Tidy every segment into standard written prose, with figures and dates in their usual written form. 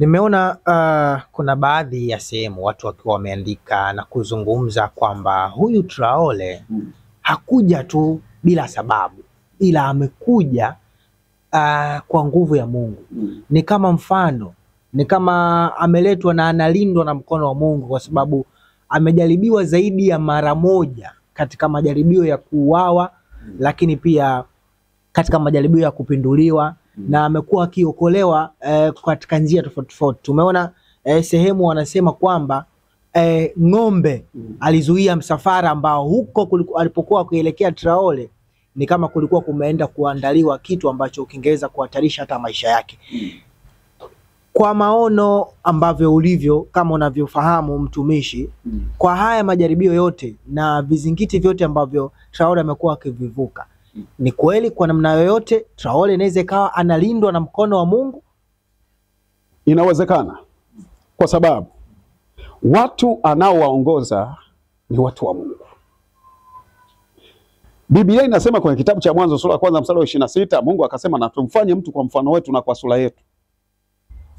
Nimeona kuna baadhi ya sehemu watu wakiwa wameandika na kuzungumza kwamba huyu Traore hakuja tu bila sababu, ila amekuja kwa nguvu ya Mungu. Ni kama mfano, ni kama ameletwa na analindwa na mkono wa Mungu, kwa sababu amejaribiwa zaidi ya mara moja katika majaribio ya kuuawa, lakini pia katika majaribio ya kupinduliwa, na amekuwa akiokolewa katika njia tofauti tofauti. Tumeona sehemu wanasema kwamba ng'ombe alizuia msafara ambao huko alipokuwa kuelekea Traore ni kama kulikuwa kumeenda kuandaliwa kitu ambacho kingeweza kuhatarisha hata maisha yake. Kwa maono ambavyo ulivyo, kama unavyofahamu mtumishi, kwa haya majaribio yote na vizingiti vyote ambavyo Traore amekuwa akivivuka, ni kweli kwa namna yoyote Traore inaweza ikawa analindwa na mkono wa Mungu? Inawezekana, kwa sababu watu anaowaongoza ni watu wa Mungu. Biblia inasema kwenye kitabu cha Mwanzo sura ya 1 mstari wa 26, Mungu akasema na tumfanye mtu kwa mfano wetu na kwa sura yetu,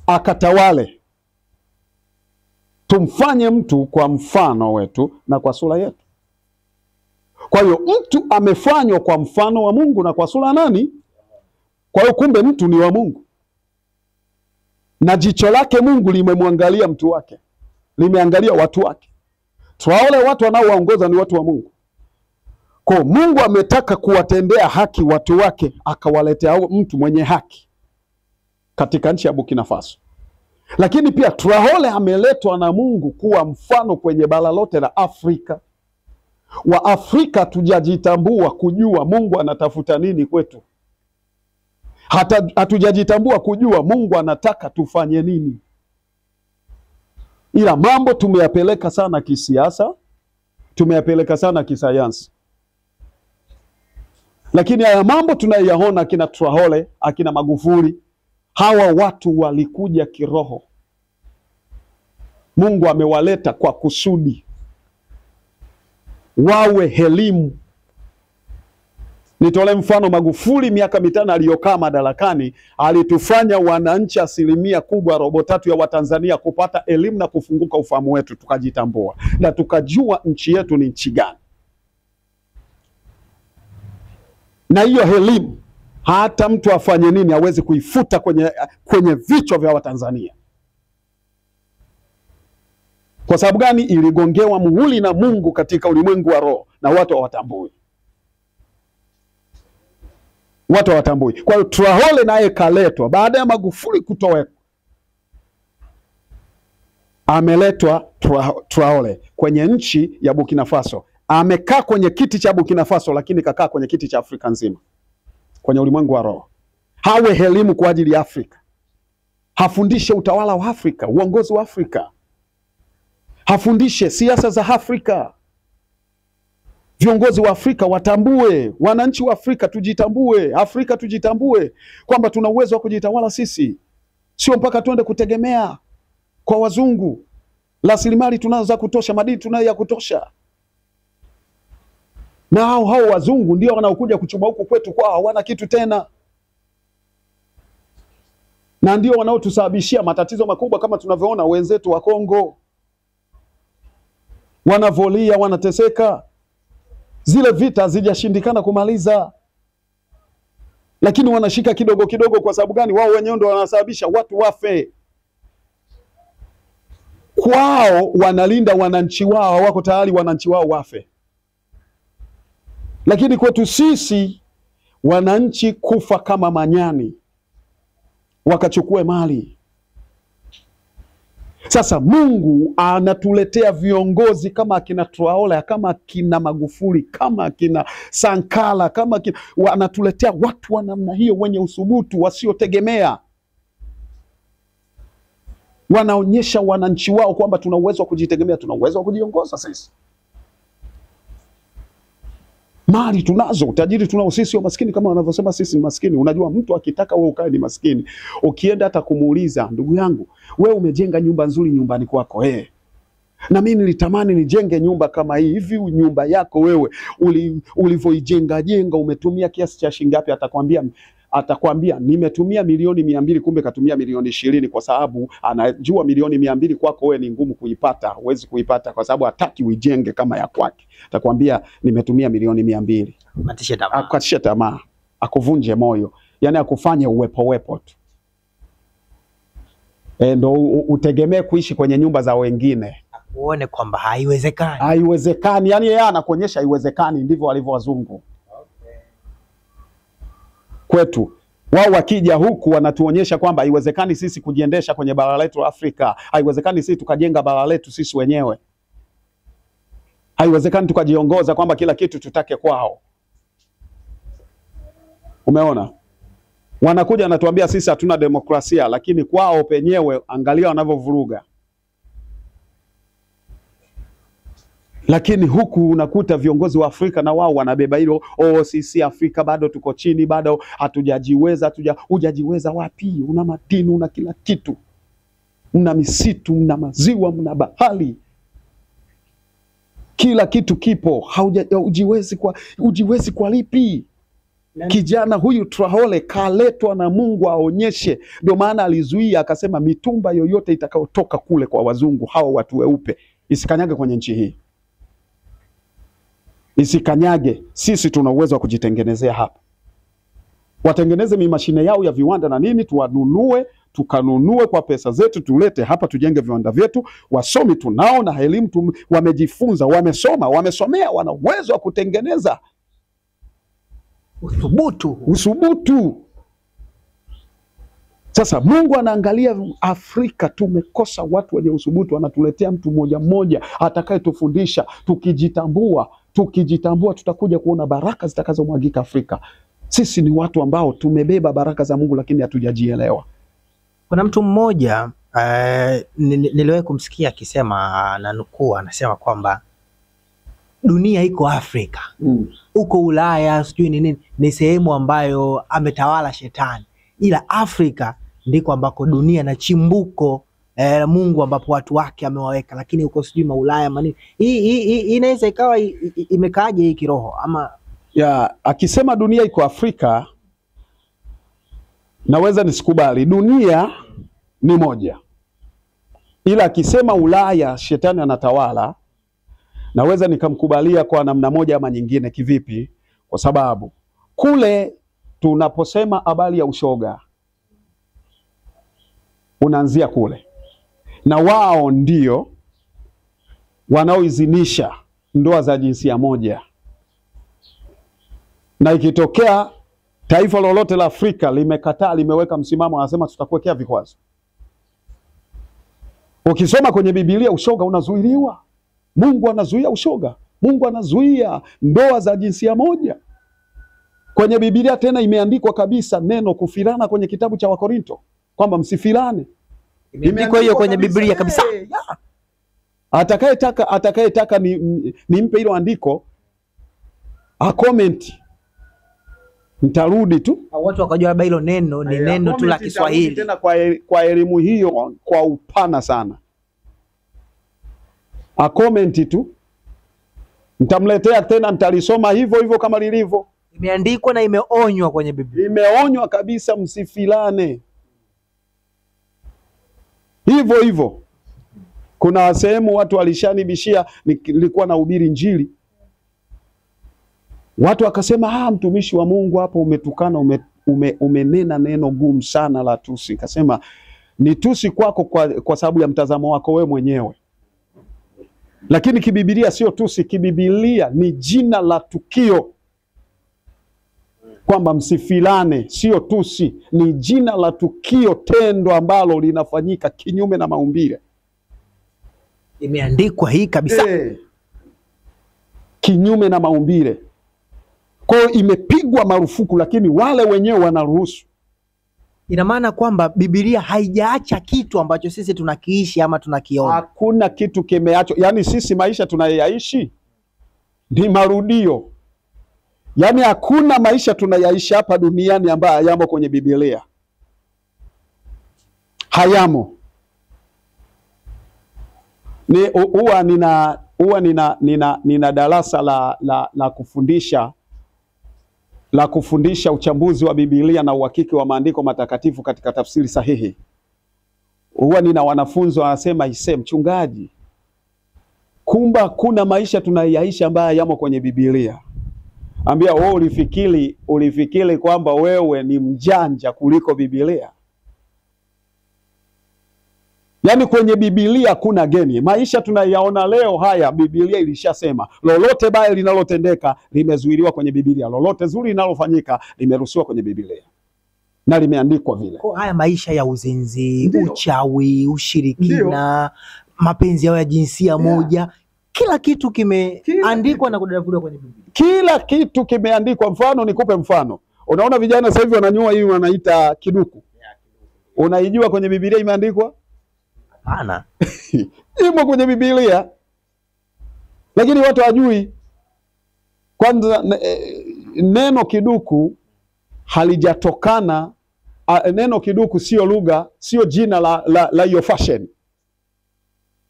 akatawale. Tumfanye mtu kwa mfano wetu na kwa sura yetu. Kwa hiyo mtu amefanywa kwa mfano wa Mungu na kwa sura nani? Kwa hiyo kumbe mtu ni wa Mungu, na jicho lake Mungu limemwangalia mtu wake, limeangalia watu wake. Traore watu wanaowaongoza ni watu wa Mungu. Kwa Mungu ametaka kuwatendea haki watu wake, akawaletea mtu mwenye haki katika nchi ya Burkina Faso. Lakini pia Traore ameletwa na Mungu kuwa mfano kwenye bara lote la Afrika. Wa Afrika tujajitambua kujua Mungu anatafuta nini kwetu. Hata hatujajitambua kujua Mungu anataka tufanye nini. Ila mambo tumeyapeleka sana kisiasa, tumeyapeleka sana kisayansi. Lakini haya mambo tunayaona akina Traore, akina Magufuli, hawa watu walikuja kiroho. Mungu amewaleta kwa kusudi wawe elimu. Nitole mfano, Magufuli miaka 5 aliyokaa madarakani alitufanya wananchi 1% robo 3 ya Watanzania kupata elimu na kufunguka ufahamu wetu, tukajitambua na tukajua nchi yetu ni nchi gani. Na hiyo elimu hata mtu afanye nini hawezi kuifuta kwenye vichwa vya Watanzania. Kwa sababu gani? Iligongewa muhuri na Mungu katika ulimwengu wa roho, na watu hawatambui. Watu hawatambui. Kwa hiyo Traore naye kaletwa baada ya Magufuli kutoweka. Ameletwa Traore kwenye nchi ya Burkina Faso. Amekaa kwenye kiti cha Burkina Faso, lakini kakaa kwenye kiti cha Afrika nzima, kwenye ulimwengu wa roho. Hawe elimu kwa ajili ya Afrika. Hafundishe utawala wa Afrika, uongozi wa Afrika. Hafundishe siasa za Afrika. Viongozi wa Afrika watambue, wananchi wa Afrika tujitambue, Afrika tujitambue kwamba tuna uwezo wa kujitawala sisi. Sio mpaka tuende kutegemea kwa wazungu. Rasilimali tunazo za kutosha, madini tunayo ya kutosha. Na hao wazungu ndio wanaokuja kuchuma huku kwetu, kwa hawana kitu tena. Na ndio wanaotusababishia matatizo makubwa kama tunavyoona wenzetu wa Kongo. Wanavolia, wanateseka. Zile vita zijashindikana kumaliza, lakini wanashika kidogo kidogo. Kwa sababu gani? Wao wenyewe ndio wanasababisha watu wafe. Kwao wanalinda wananchi wao, wako tayari wananchi wao wafe. Lakini kwetu sisi wananchi kufa kama manyani, wakachukue mali. Sasa Mungu anatuletea viongozi kama akina Traore, kama akina Magufuli, kama akina Sankara, kama anatuletea watu wa namna hiyo wenye uthubutu, wasiotegemea. Wanaonyesha wananchi wao kwamba tuna uwezo wa kujitegemea, tuna uwezo wa kujiongoza sisi. Mali tunazo, utajiri tunao sisi, wa maskini kama wanavyosema sisi ni maskini. Unajua mtu akitaka wewe ukae ni maskini, ukienda hata kumuuliza, ndugu yangu, wewe umejenga nyumba nzuri nyumbani kwako, na mimi nilitamani nijenge nyumba kama hii. Hivi nyumba yako wewe ulivyoijenga umetumia kiasi cha shilingi ngapi? Atakwambia atakwambia nimetumia milioni 200, kumbe katumia milioni 20, kwa sababu anajua milioni 200 kwako wewe ni ngumu kuipata, huwezi kuipata kwa sababu hataki uijenge kama ya kwake. Atakwambia nimetumia milioni 200. Akatisha tamaa, akuvunje moyo, yani akufanye uwepo tu. Ndo utegemee kuishi kwenye nyumba za wengine. Uone kwamba haiwezekani. Haiwezekani, yani yeye anakuonyesha haiwezekani, ndivyo walivyo wazungu. Okay. Kwetu wao wakija huku wanatuonyesha kwamba haiwezekani sisi kujiendesha kwenye bara letu Afrika. Haiwezekani sisi tukajenga bara letu sisi wenyewe. Haiwezekani tukajiongoza kwamba kila kitu tutake kwao. Umeona? Wanakuja wanatuambia sisi hatuna demokrasia, lakini kwao penyewe angalia wanavyovuruga. Lakini huku unakuta viongozi wa Afrika na wao wanabeba hilo, sisi Afrika bado tuko chini, bado hatujajiweza. Hujajiweza wapi? Una madini, una kila kitu. Una misitu, una maziwa, una bahari. Kila kitu kipo. Hujiwezi kwa lipi? Kijana huyu Traore kaletwa na Mungu aonyeshe. Ndio maana alizuia akasema mitumba yoyote itakayotoka kule kwa wazungu, hao watu weupe, isikanyage kwenye nchi hii. Isikanyage. Sisi tuna uwezo wa kujitengenezea hapa. Watengeneze mashine yao ya viwanda na nini, tuwanunue, tukanunue kwa pesa zetu, tulete hapa tujenge viwanda vyetu. Wasomi tunao na elimu wamejifunza, wamesomea, wana uwezo wa kutengeneza. Usubutu. Sasa Mungu anaangalia Afrika, tumekosa watu wenye usubutu, anatuletea mtu mmoja atakayetufundisha. Tukijitambua tutakuja kuona baraka zitakazomwagika Afrika. Sisi ni watu ambao tumebeba baraka za Mungu lakini hatujajielewa. Kuna mtu mmoja niliwahi kumsikia akisema, na nukuu, anasema kwamba dunia iko Afrika. Uko Ulaya sijui nini, ni sehemu ambayo ametawala shetani, ila Afrika ndiko ambako dunia na chimbuko Mungu ambapo watu wake amewaweka. Lakini uko sijui maulaya manini, hii inaweza ikawa imekaaje hii kiroho ama akisema dunia iko Afrika, naweza nisikubali. Dunia ni moja, ila akisema Ulaya shetani anatawala, naweza nikamkubalia kwa namna moja ama nyingine. Kivipi? Kwa sababu kule tunaposema habari ya ushoga unaanzia kule, na wao ndio wanaoizinisha ndoa za jinsia moja. Na ikitokea taifa lolote la Afrika limekataa, limeweka msimamo, anasema tutakuwekea vikwazo. Ukisoma kwenye Biblia ushoga unazuiliwa. Mungu anazuia ushoga. Mungu anazuia ndoa za jinsia moja. Kwenye Biblia tena imeandikwa kabisa neno kufirana kwenye kitabu cha Wakorinto kwamba msifirane. Imeandikwa hiyo kwenye Biblia kabisa. Atakayetaka nimpe hilo andiko a comment, nitarudi tu. Watu wakajua hilo neno ni neno tu la Kiswahili. Tena kwa elimu hiyo kwa upana sana. A comment tu. Nitamletea tena, nitalisoma hivyo kama lilivyo. Imeandikwa na imeonywa kwenye Biblia. Imeonywa kabisa msifilane. Hivyo. Kuna sehemu watu walishanibishia, nilikuwa nahubiri Injili. Watu wakasema, mtumishi wa Mungu hapo umetukana, umenena neno gumu sana la tusi. Kasema ni tusi kwako kwa sababu ya mtazamo wako wewe mwenyewe. Lakini kibibilia sio tusi, kibibilia ni jina la tukio. Kwamba msifilane sio tusi, ni jina la tukio, tendo ambalo linafanyika kinyume na maumbile. Imeandikwa hii kabisa. Kinyume na maumbile. Kwa hiyo imepigwa marufuku, lakini wale wenyewe wanaruhusu. Ina maana kwamba Biblia haijaacha kitu ambacho sisi tunakiishi ama tunakiona. Hakuna kitu kimeachwa. Yaani sisi maisha tunayoyaishi ni marudio. Yaani hakuna maisha tunayaishi hapa duniani ambayo hayamo kwenye Biblia. Hayamo. Huwa nina darasa la kufundisha la kufundisha uchambuzi wa Biblia na uhakiki wa maandiko matakatifu katika tafsiri sahihi, huwa nina wanafunzi wanasema, mchungaji, kumba kuna maisha tunayaishi ambayo yamo kwenye Biblia. Ambia wewe ulifikiri kwamba wewe ni mjanja kuliko Biblia. Yaani kwenye Biblia kuna geni. Maisha tunayaona leo haya, Biblia ilishasema. Lolote baya linalotendeka limezuiliwa kwenye Biblia. Lolote zuri linalofanyika limeruhusiwa kwenye Biblia. Na limeandikwa vile. Kwa haya maisha ya uzinzi, uchawi, ushirikina, mapenzi yao ya jinsia moja, kila kitu kimeandikwa na kudadavuliwa kwenye Biblia. Kila kitu kimeandikwa. Mfano, nikupe mfano. Unaona vijana sasa hivi wananyoa hii wanaita kiduku. Unaijua kwenye Biblia imeandikwa? Hapana. Imo kwenye Biblia. Lakini watu hawajui. Kwanza neno kiduku halijatokana, neno kiduku sio lugha, sio jina la hiyo fashion.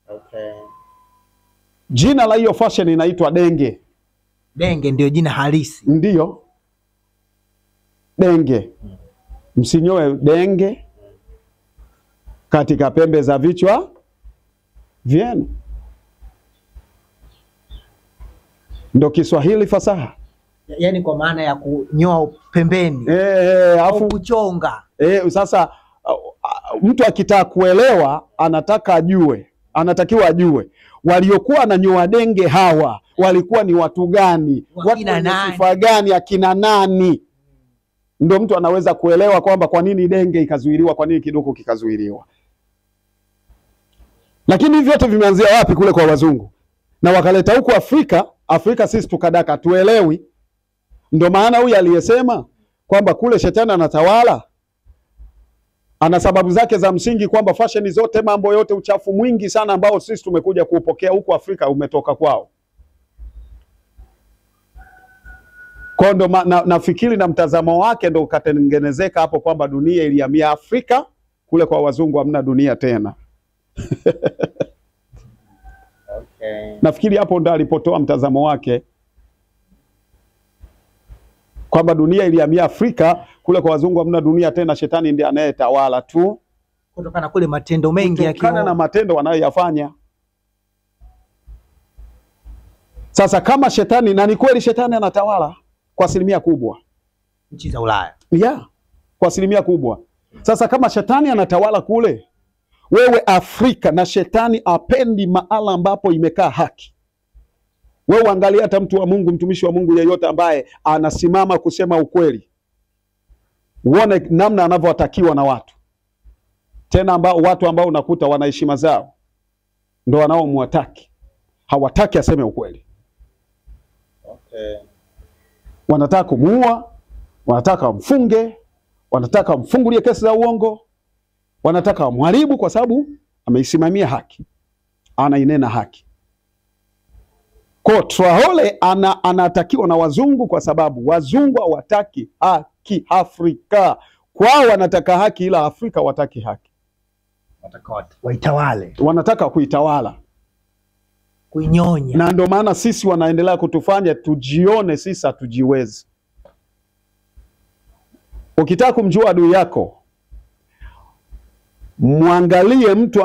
Okay. Jina la hiyo fashion inaitwa denge. Denge ndio jina halisi. Ndiyo. Denge. Msinyoe denge katika pembe za vichwa vyenu. Ndio Kiswahili fasaha. Yaani kwa maana ya kunyoa pembeni. Afu kuchonga. Sasa mtu akitaka kuelewa anatakiwa ajue waliokuwa na nyoa denge hawa walikuwa ni watu gani, watu wenye sifa gani, akina nani. Ndio mtu anaweza kuelewa kwamba kwa nini denge ikazuiliwa, kwa nini kiduku kikazuiliwa. Lakini hivi vyote vimeanzia wapi? Kule kwa wazungu, na wakaleta huku Afrika sisi tukadaka, tuelewi. Ndio maana huyu aliyesema kwamba kule shetani anatawala ana sababu zake za msingi, kwamba fashion zote, mambo yote, uchafu mwingi sana ambao sisi tumekuja kuupokea huku Afrika umetoka kwao. Kwa ndo nafikiri na mtazamo wake ndo ukatengenezeka hapo kwamba dunia ilihamia Afrika, kule kwa wazungu hamna dunia tena. Okay. Nafikiri hapo ndo alipotoa mtazamo wake kwamba dunia ilihamia Afrika, kule kwa wazungu hamna dunia tena, shetani ndiye anayetawala tu. Kutokana kule matendo mengi kutokana na matendo wanayoyafanya. Sasa kama shetani, na ni kweli shetani anatawala kwa asilimia kubwa nchi za Ulaya. Kwa asilimia kubwa. Sasa kama shetani anatawala kule, wewe Afrika, na shetani apendi mahala ambapo imekaa haki. Wewe angalia hata mtu wa Mungu, mtumishi wa Mungu yeyote ambaye anasimama kusema ukweli, uone namna anavyotakiwa na watu. Tena watu ambao unakuta wana heshima zao ndio wanaomwataki. Hawataki aseme ukweli. Okay. Wanataka kumuua, wanataka mfunge, wanataka mfungulie kesi za uongo, wanataka wamharibu kwa sababu ameisimamia haki, anainena haki. Kwa Traore anatakiwa na wazungu kwa sababu wazungu hawataki haki Afrika. Kwao wanataka haki, ila Afrika wataki haki. Waitawale. Wanataka kuitawala, kuinyonya. Na ndio maana sisi wanaendelea kutufanya tujione sisi hatujiwezi. Ukitaka kumjua adui yako, muangalie mtu